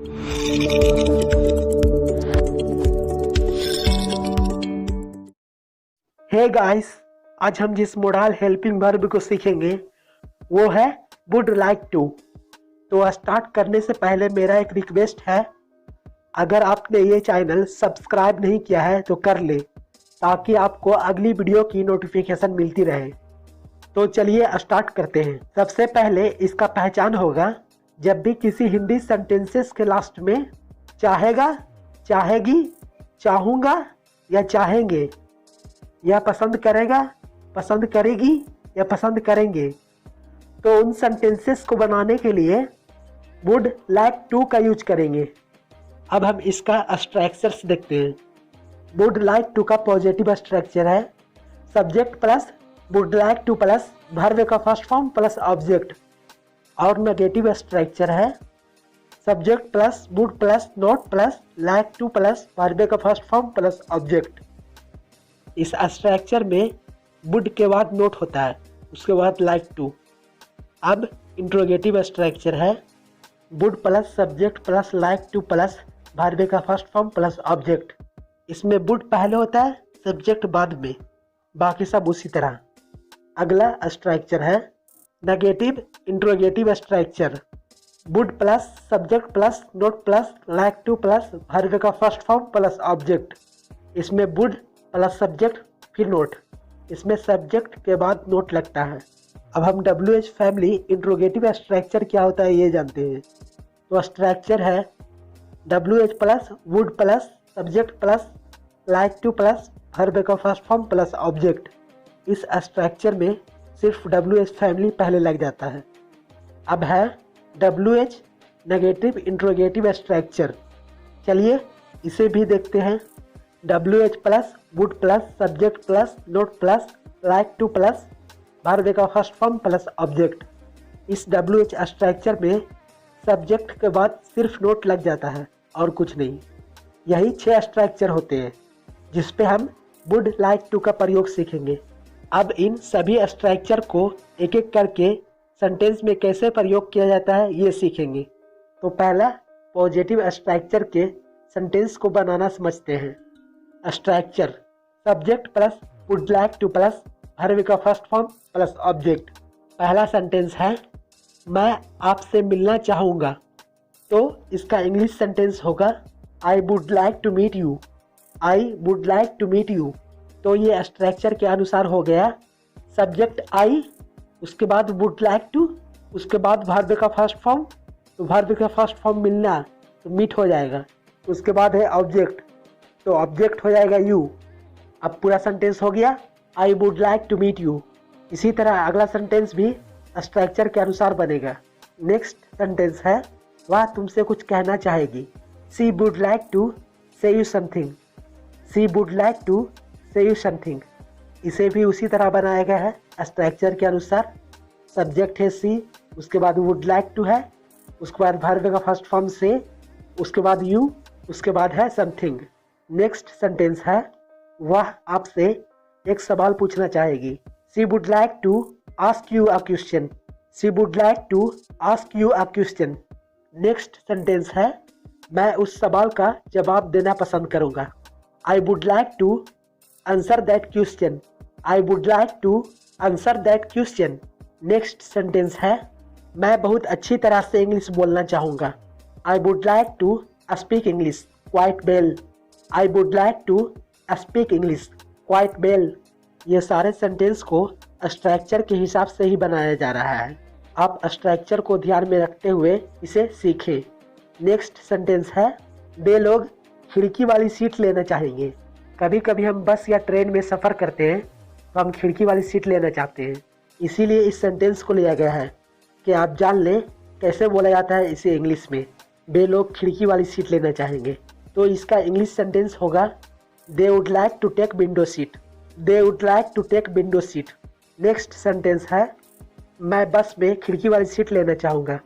Hey guys, आज हम जिस मोडाल हेल्पिंग वर्ब को सीखेंगे वो है वुड लाइक टू। तो स्टार्ट करने से पहले मेरा एक रिक्वेस्ट है, अगर आपने ये चैनल सब्सक्राइब नहीं किया है तो कर ले, ताकि आपको अगली वीडियो की नोटिफिकेशन मिलती रहे। तो चलिए स्टार्ट करते हैं। सबसे पहले इसका पहचान होगा, जब भी किसी हिंदी सेंटेंसेस के लास्ट में चाहेगा, चाहेगी, चाहूँगा या चाहेंगे, या पसंद करेगा, पसंद करेगी या पसंद करेंगे, तो उन सेंटेंसेस को बनाने के लिए वुड लाइक टू का यूज करेंगे। अब हम इसका स्ट्रक्चर्स देखते हैं। वुड लाइक टू का पॉजिटिव स्ट्रक्चर है subject plus would like two plus verb का फर्स्ट फॉर्म प्लस ऑब्जेक्ट, और नेगेटिव स्ट्रक्चर है subject plus would plus not plus like two plus verb का फर्स्ट फॉर्म प्लस ऑब्जेक्ट। इस structure में would के बाद note होता है, उसके बाद लाइक टू। अब इंट्रोगेटिव स्ट्रक्चर है would plus subject plus like two plus verb का फर्स्ट फॉर्म प्लस ऑब्जेक्ट। इसमें वुड पहले होता है, सब्जेक्ट बाद में, बाकी सब उसी तरह। अगला स्ट्रक्चर है negative interrogative structure would plus subject plus note plus like two plus verb का फर्स्ट फॉर्म प्लस ऑब्जेक्ट। इसमें वुड प्लस सब्जेक्ट फिर नोट, इसमें सब्जेक्ट के बाद नोट लगता है। अब हम WH फैमिली इंट्रोगेटिव स्ट्रक्चर क्या होता है ये जानते हैं। तो स्ट्रक्चर है WH plus would plus subject plus like two plus verb का फर्स्ट फॉर्म प्लस ऑब्जेक्ट। इस स्ट्रक्चर में सिर्फ WH फैमिली पहले लग जाता है। अब है WH नेगेटिव इंट्रोगेटिव स्ट्रक्चर। चलिए इसे भी देखते हैं। WH plus would plus subject plus note plus like two plus verb का फर्स्ट फॉर्म प्लस ऑब्जेक्ट। इस WH स्ट्रक्चर में सब्जेक्ट के बाद सिर्फ नोट लग जाता है और कुछ नहीं। यही 6 स्ट्रक्चर होते हैं जिस पे हम वुड लाइक टू का प्रयोग सीखेंगे। अब इन सभी स्ट्रक्चर को एक एक करके सेंटेंस में कैसे प्रयोग किया जाता है ये सीखेंगे। तो पहला पॉजिटिव स्ट्रक्चर के सेंटेंस को बनाना समझते हैं। Structure subject plus would like two plus verb का फर्स्ट फॉर्म प्लस ऑब्जेक्ट। पहला सेंटेंस है मैं आपसे मिलना चाहूँगा, तो इसका इंग्लिश सेंटेंस होगा I would like to meet you. I would like to meet you. तो ये स्ट्रक्चर के अनुसार हो गया सब्जेक्ट आई, उसके बाद वुड लाइक टू, उसके बाद वर्ब का फर्स्ट फॉर्म, तो वर्ब का फर्स्ट फॉर्म मिलना तो मीट हो जाएगा। उसके बाद है ऑब्जेक्ट, तो ऑब्जेक्ट हो जाएगा यू। अब पूरा सेंटेंस हो गया I would like to meet you. इसी तरह अगला सेंटेंस भी स्ट्रक्चर के अनुसार बनेगा। नेक्स्ट सेंटेंस है वह तुमसे कुछ कहना चाहेगी। She would like to say you something. She would like to say you something. इसे भी उसी तरह बनाया गया है स्ट्रक्चर के अनुसार। सब्जेक्ट है सी, उसके बाद वुड लाइक टू है, उसके बाद वर्ब का फर्स्ट फॉर्म से, उसके बाद यू, उसके बाद है समथिंग। नेक्स्ट सेंटेंस है वह आपसे एक सवाल पूछना चाहेगी। She would like to ask you a question. She would like to ask you a question. Next sentence है मैं उस सवाल का जवाब देना पसंद करूँगा। I would like to answer that question. I would like to answer that question. Next sentence है मैं बहुत अच्छी तरह से इंग्लिश बोलना चाहूँगा। I would like to speak English quite well. I would like to speak English quite well. ये सारे सेंटेंस को स्ट्रक्चर के हिसाब से ही बनाया जा रहा है। आप स्ट्रक्चर को ध्यान में रखते हुए इसे सीखें। नेक्स्ट सेंटेंस है वे लोग खिड़की वाली सीट लेना चाहेंगे। कभी कभी हम बस या ट्रेन में सफ़र करते हैं तो हम खिड़की वाली सीट लेना चाहते हैं, इसीलिए इस सेंटेंस को लिया गया है कि आप जान लें कैसे बोला जाता है इसे इंग्लिश में। वे लोग खिड़की वाली सीट लेना चाहेंगे, तो इसका इंग्लिश सेंटेंस होगा they would like to take window seat. They would like to take window seat. Next sentence है मैं बस में खिड़की वाली सीट लेना चाहूँगा।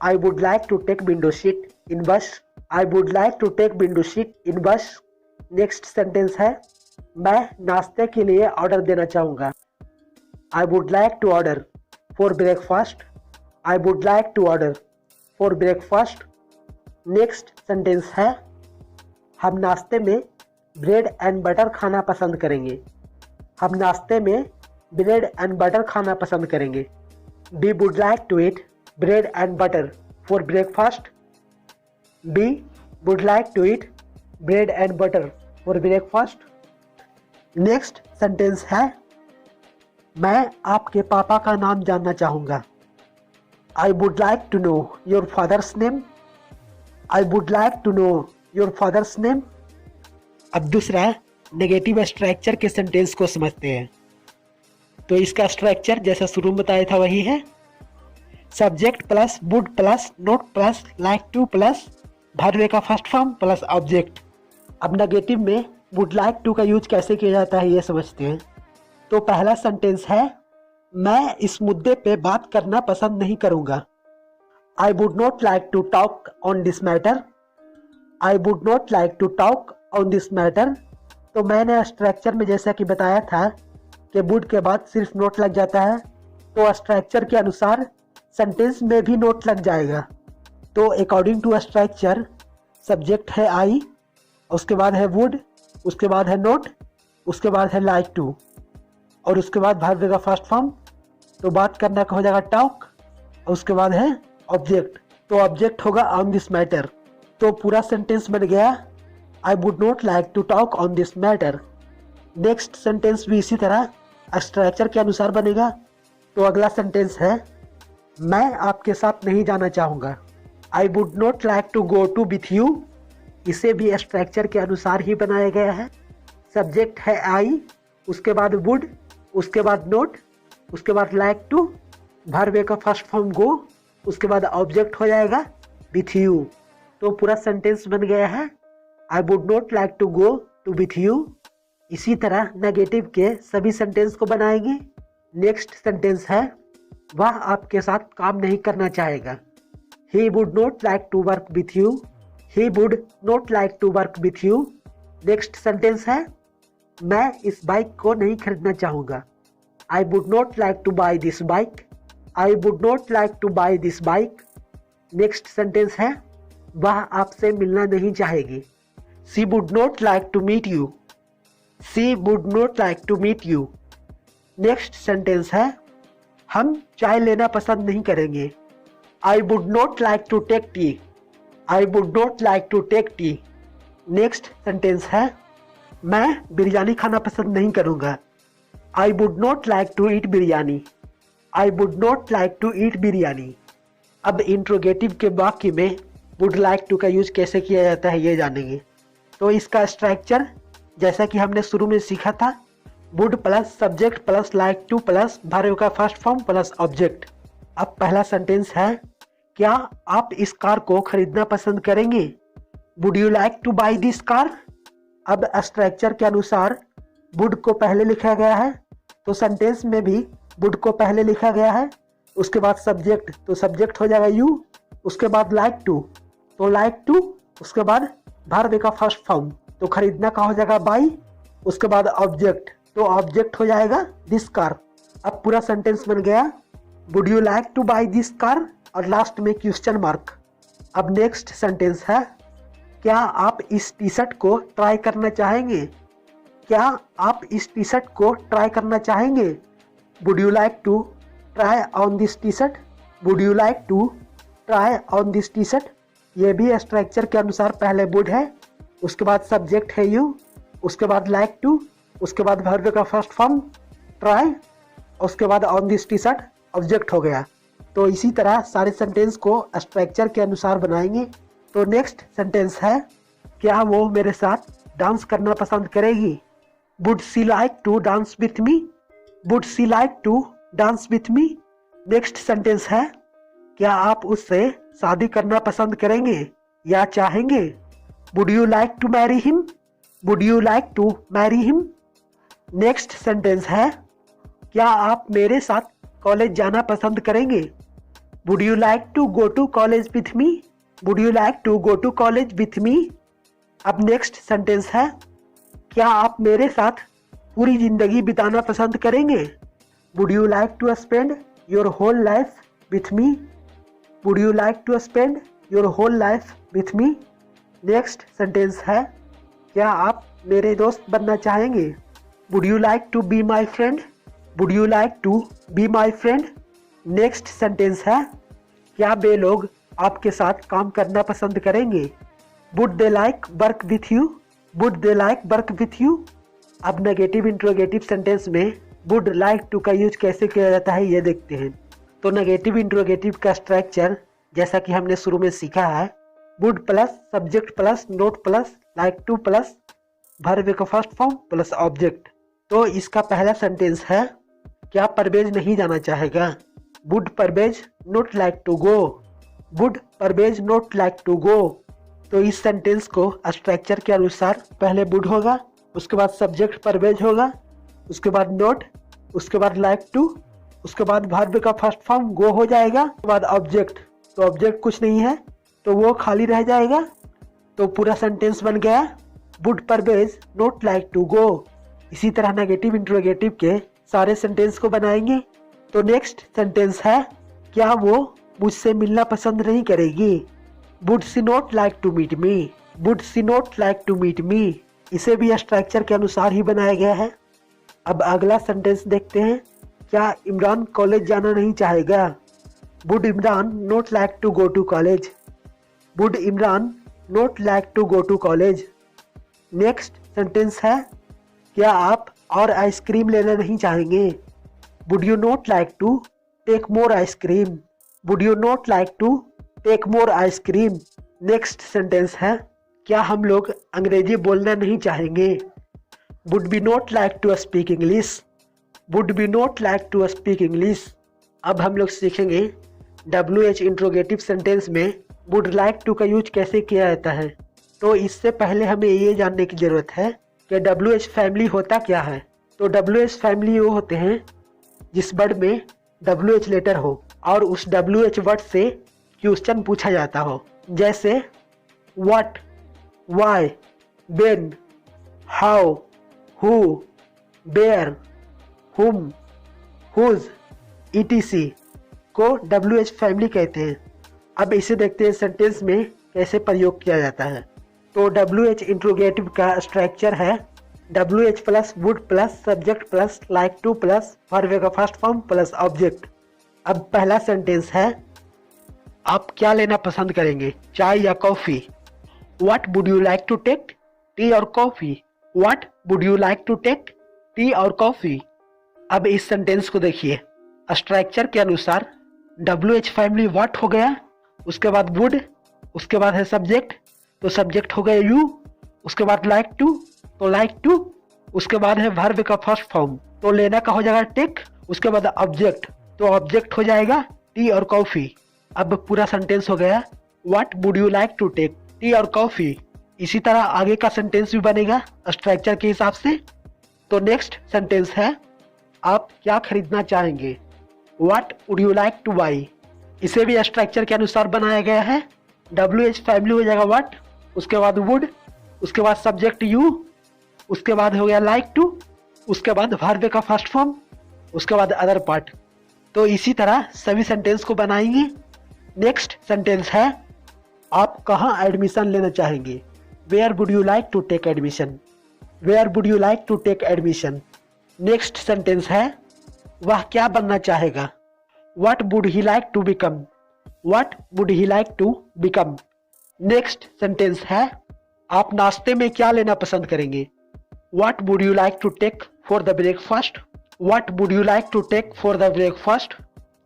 I would like to take window seat in bus. I would like to take window seat in bus. Next sentence है मैं नाश्ते के लिए ऑर्डर देना चाहूँगा। I would like to order for breakfast. I would like to order for breakfast. Next sentence है हम नाश्ते में ब्रेड एंड बटर खाना पसंद करेंगे। हम नाश्ते में ब्रेड एंड बटर खाना पसंद करेंगे। We would like to eat bread and butter for breakfast. We would like to eat bread and butter for breakfast. Next sentence है मैं आपके पापा का नाम जानना चाहूँगा। I would like to know your father's name. I would like to know your father's name. अब दूसरा नेगेटिव स्ट्रक्चर के सेंटेंस को समझते हैं। तो इसका स्ट्रक्चर जैसा शुरू में बताया था वही है। Subject plus would plus note plus like two plus verb का फर्स्ट फॉर्म प्लस ऑब्जेक्ट। अब नेगेटिव में वुड लाइक टू का यूज कैसे किया जाता है ये समझते हैं। तो पहला सेंटेंस है मैं इस मुद्दे पे बात करना पसंद नहीं करूँगा। I would not like to talk on this matter. I would not like to talk on this matter. तो मैंने स्ट्रक्चर में जैसा कि बताया था कि वुड के बाद सिर्फ नोट लग जाता है, तो स्ट्रक्चर के अनुसार सेंटेंस में भी नोट लग जाएगा। तो अकॉर्डिंग टू स्ट्रक्चर सब्जेक्ट है आई, उसके बाद है वुड, उसके बाद है नोट, उसके बाद है लाइक टू और उसके बाद वर्ब का फर्स्ट फॉर्म। तो बात करना का हो जाएगा टॉक और उसके बाद है ऑब्जेक्ट। तो ऑब्जेक्ट होगा ऑन दिस मैटर। तो पूरा सेंटेंस बन गया I would not like to talk on this matter. Next sentence भी इसी तरह स्ट्रक्चर के अनुसार बनेगा। तो अगला सेंटेंस है मैं आपके साथ नहीं जाना चाहूँगा। I would not like to go to with you. इसे भी स्ट्रक्चर के अनुसार ही बनाया गया है। सब्जेक्ट है आई, उसके बाद वुड, उसके बाद नोट, उसके बाद लाइक टू, वर्ब का फर्स्ट फॉर्म गो, उसके बाद ऑब्जेक्ट हो जाएगा विथ यू। तो पूरा सेंटेंस बन गया है I would not like to go to with you. इसी तरह नेगेटिव के सभी सेंटेंस को बनाएंगे। नेक्स्ट सेंटेंस है वह आपके साथ काम नहीं करना चाहेगा। He would not like to work with you. He would not like to work with you. Next sentence है मैं इस बाइक को नहीं खरीदना चाहूँगा। I would not like to buy this bike. I would not like to buy this bike. Next sentence है वह आपसे मिलना नहीं चाहेगी। She would not like to meet you. She would not like to meet you. Next sentence है हम चाय लेना पसंद नहीं करेंगे। I would not like to take tea. I would not like to take tea. Next sentence है मैं बिरयानी खाना पसंद नहीं करूँगा। I would not like to eat biryani. I would not like to eat biryani. अब इंट्रोगेटिव के वाक्य में would like to का यूज कैसे किया जाता है ये जानेंगे। तो इसका स्ट्रक्चर जैसा कि हमने शुरू में सीखा था would plus subject plus like two plus verb का फर्स्ट फॉर्म प्लस ऑब्जेक्ट। अब पहला सेंटेंस है क्या आप इस कार को खरीदना पसंद करेंगे। Would you like to buy this car. अब स्ट्रक्चर के अनुसार वुड को पहले लिखा गया है तो सेंटेंस में भी वुड को पहले लिखा गया है। उसके बाद सब्जेक्ट तो सब्जेक्ट हो जाएगा यू, उसके बाद लाइक टू तो लाइक टू, उसके बाद वर्ब का फर्स्ट फॉर्म तो खरीदना का हो जाएगा बाई, उसके बाद ऑब्जेक्ट तो ऑब्जेक्ट हो जाएगा दिस कार। अब पूरा सेंटेंस बन गया would you like to buy this car और लास्ट में क्वेश्चन मार्क। अब नेक्स्ट सेंटेंस है क्या आप इस टी शर्ट को ट्राई करना चाहेंगे। क्या आप इस टी शर्ट को ट्राई करना चाहेंगे। Would you like to try on this T shirt. Would you like to try on this T shirt. ये भी स्ट्रक्चर के अनुसार पहले वुड है, उसके बाद सब्जेक्ट है यू, उसके बाद लाइक टू, उसके बाद वर्ब का फर्स्ट फॉर्म ट्राई, उसके बाद on this T shirt object हो गया। तो इसी तरह सारे सेंटेंस को स्ट्रक्चर के अनुसार बनाएंगे। तो नेक्स्ट सेंटेंस है क्या वो मेरे साथ डांस करना पसंद करेगी। Would she like to dance with me. Would she like to dance with me. Next sentence है क्या आप उससे शादी करना पसंद करेंगे या चाहेंगे। Would you like to marry him. Would you like to marry him. Next sentence है क्या आप मेरे साथ कॉलेज जाना पसंद करेंगे। Would you like to go to college with me. Would you like to go to college with me. अब next sentence है क्या आप मेरे साथ पूरी जिंदगी बिताना पसंद करेंगे। Would you like to spend your whole life with me. Would you like to spend your whole life with me. Next sentence है, क्या आप मेरे दोस्त बनना चाहेंगे? Would you like to be my friend? Would you like to be my friend? Next sentence है, क्या वे लोग आपके साथ काम करना पसंद करेंगे? Would they like work with you? Would they like work with you? अब नेगेटिव इंट्रोगेटिव सेंटेंस में वुड लाइक टू का यूज कैसे किया जाता है ये देखते हैं। तो नेगेटिव इंट्रोगेटिव का स्ट्रक्चर जैसा कि हमने शुरू में सीखा है, would plus subject plus note plus like two plus verb का फर्स्ट फॉर्म प्लस ऑब्जेक्ट। तो इसका पहला सेंटेंस है, क्या परवेज नहीं जाना चाहेगा? Would Parvez not like to go? Would Parvez not like to go? तो इस सेंटेंस को स्ट्रक्चर के अनुसार पहले वुड होगा, उसके बाद सब्जेक्ट परवेज होगा, उसके बाद नोट, उसके बाद लाइक टू, उसके बाद वर्ब का फर्स्ट फॉर्म गो हो जाएगा, उसके बाद ऑब्जेक्ट। तो ऑब्जेक्ट कुछ नहीं है तो वो खाली रह जाएगा। तो पूरा सेंटेंस बन गया, would Parvez not like to go. इसी तरह नेगेटिव इंट्रोगेटिव के सारे सेंटेंस को बनाएंगे। तो नेक्स्ट सेंटेंस है, क्या वो मुझसे मिलना पसंद नहीं करेगी? Would she not like to meet me? Would she not like to meet me? इसे भी स्ट्रक्चर के अनुसार ही बनाया गया है। अब अगला सेंटेंस देखते हैं, क्या इमरान कॉलेज जाना नहीं चाहेगा? Would Imran not like to go to college? Would Imran not like to go to college? Next sentence है, क्या आप और आइसक्रीम लेना नहीं चाहेंगे? Would you not like to take more ice cream? Would you not like to take more ice cream? Next sentence है, क्या हम लोग अंग्रेजी बोलना नहीं चाहेंगे? Would we not like to speak English? Would we not like to speak English? अब हम लोग सीखेंगे WH इंट्रोगेटिव सेंटेंस में वुड लाइक टू का यूज कैसे किया जाता है। तो इससे पहले हमें ये जानने की ज़रूरत है कि WH फैमिली होता क्या है। तो WH फैमिली वो होते हैं जिस वर्ड में WH लेटर हो और उस WH वर्ड से क्वेश्चन पूछा जाता हो, जैसे what, why, when, how, who, where, whom, whose, ETC को WH फैमिली कहते हैं। अब इसे देखते हैं सेंटेंस में कैसे प्रयोग किया जाता है। तो WH इंट्रोगेटिव का स्ट्रक्चर है WH plus would plus subject plus like two plus verb का फर्स्ट फॉर्म प्लस ऑब्जेक्ट। अब पहला सेंटेंस है, आप क्या लेना पसंद करेंगे, चाय या coffee? What would you like to take, tea और coffee? What would you like to take, tea और कॉफ़ी? अब इस सेंटेंस को देखिए, स्ट्रक्चर के अनुसार WH फैमिली व्हाट हो गया, उसके बाद वुड, उसके बाद है सब्जेक्ट, तो सब्जेक्ट हो गया यू, उसके बाद लाइक टू, तो लाइक टू, उसके बाद है वर्ब का फर्स्ट फॉर्म, तो लेना का हो जाएगा टेक, उसके बाद ऑब्जेक्ट, तो ऑब्जेक्ट हो जाएगा टी और कॉफ़ी। अब पूरा सेंटेंस हो गया, what would you like to take, tea और कॉफ़ी। इसी तरह आगे का सेंटेंस भी बनेगा स्ट्रक्चर के हिसाब से। तो नेक्स्ट सेंटेंस है, आप क्या खरीदना चाहेंगे? What would you like to by? इसे भी स्ट्रक्चर के अनुसार बनाया गया है। WH फैमिली हो जाएगा व्हाट, उसके बाद वुड, उसके बाद सब्जेक्ट यू, उसके बाद हो गया लाइक टू, उसके बाद वर्ब का फर्स्ट फॉर्म, उसके बाद अदर पार्ट। तो इसी तरह सभी सेंटेंस को बनाएंगे। नेक्स्ट सेंटेंस है, आप कहाँ एडमिशन लेना चाहेंगे? Where would you like to take admission? Where would you like to take admission? Next sentence है, वह क्या बनना चाहेगा? What would he like to become? What would he like to become? Next sentence है, आप नाश्ते में क्या लेना पसंद करेंगे? What would you like to take for the breakfast? What would you like to take for the breakfast?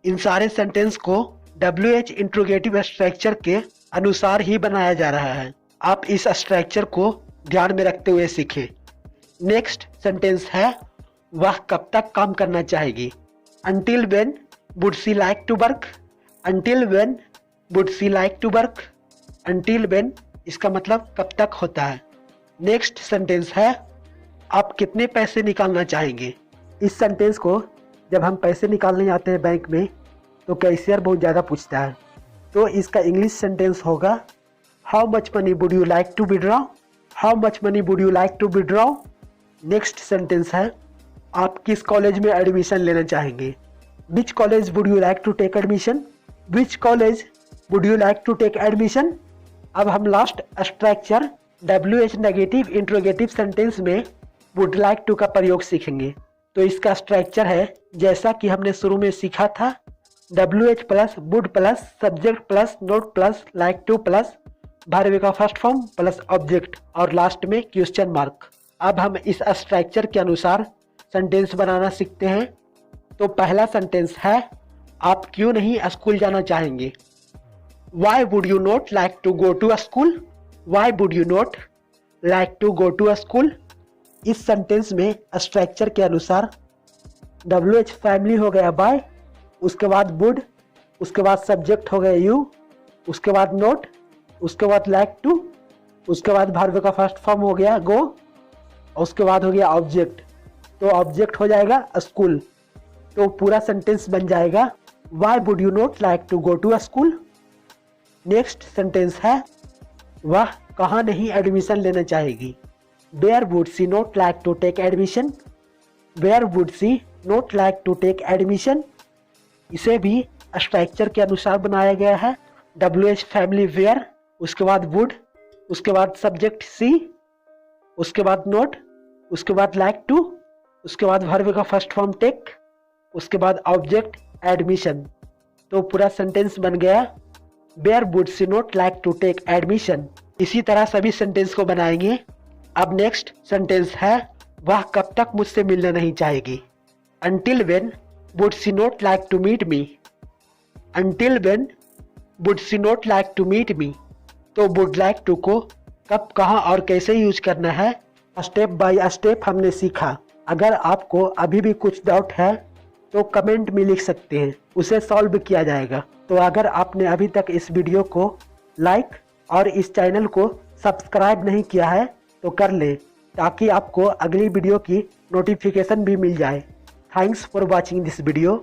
इन सारे सेंटेंस को WH इंट्रोगेटिव स्ट्रक्चर के अनुसार ही बनाया जा रहा है। आप इस स्ट्रक्चर को ध्यान में रखते हुए सीखें। नेक्स्ट सेंटेंस है, वह कब तक काम करना चाहेगी? Until when would she like to work? Until when would she like to work? Until when इसका मतलब कब तक होता है। नेक्स्ट सेंटेंस है, आप कितने पैसे निकालना चाहेंगे? इस सेंटेंस को जब हम पैसे निकालने जाते हैं बैंक में तो कैशियर बहुत ज़्यादा पूछता है, तो इसका इंग्लिश सेंटेंस होगा, how much money would you like to withdraw? How much money would you like to withdraw? Next sentence है, आप किस कॉलेज में एडमिशन लेना चाहेंगे? Which college would you like to take admission? Which college would you like to take admission. अब हम last structure WH negative interrogative sentence में would like to का प्रयोग सीखेंगे। तो इसका स्ट्रक्चर है जैसा कि हमने शुरू में सीखा था, WH plus would plus subject plus note plus like two plus verb का फर्स्ट फॉर्म प्लस ऑब्जेक्ट और लास्ट में क्वेश्चन मार्क। अब हम इस स्ट्रक्चर के अनुसार सेंटेंस बनाना सीखते हैं। तो पहला सेंटेंस है, आप क्यों नहीं स्कूल जाना चाहेंगे। Why would you not like to go to a school? Why would you not like to go to a school? इस सेंटेंस में स्ट्रक्चर के अनुसार WH फैमिली हो गया बाय, उसके बाद would, उसके बाद सब्जेक्ट हो गया you, उसके बाद not, उसके बाद like to, उसके बाद वर्ब का फर्स्ट फॉर्म हो गया go, उसके बाद हो गया ऑब्जेक्ट। तो ऑब्जेक्ट हो जाएगा स्कूल। तो पूरा सेंटेंस बन जाएगा Why would you not like to go to a school? Next sentence है, वह कहाँ नहीं एडमिशन लेना चाहेगी। Where would she not like to take admission? Where would she not like to take admission? इसे भी स्ट्रक्चर के अनुसार बनाया गया है। WH फैमिली वेयर, उसके बाद would, उसके बाद सब्जेक्ट सी, उसके बाद नोट, उसके बाद लाइक टू, उसके बाद वर्ब का फर्स्ट फॉर्म टेक, उसके बाद ऑब्जेक्ट एडमिशन। तो पूरा सेंटेंस बन गया Where would she not like to take admission? इसी तरह सभी सेंटेंस को बनाएंगे। अब नेक्स्ट सेंटेंस है, वह कब तक मुझसे मिलना नहीं चाहेगी। Until when would she not like to meet me? Until when would she not like to meet me? तो would like to को कब, कहाँ और कैसे यूज करना है स्टेप बाय स्टेप हमने सीखा। अगर आपको अभी भी कुछ डाउट है तो कमेंट में लिख सकते हैं, उसे सॉल्व किया जाएगा। तो अगर आपने अभी तक इस वीडियो को लाइक और इस चैनल को सब्सक्राइब नहीं किया है तो कर लें, ताकि आपको अगली वीडियो की नोटिफिकेशन भी मिल जाए। Thanks for watching this video.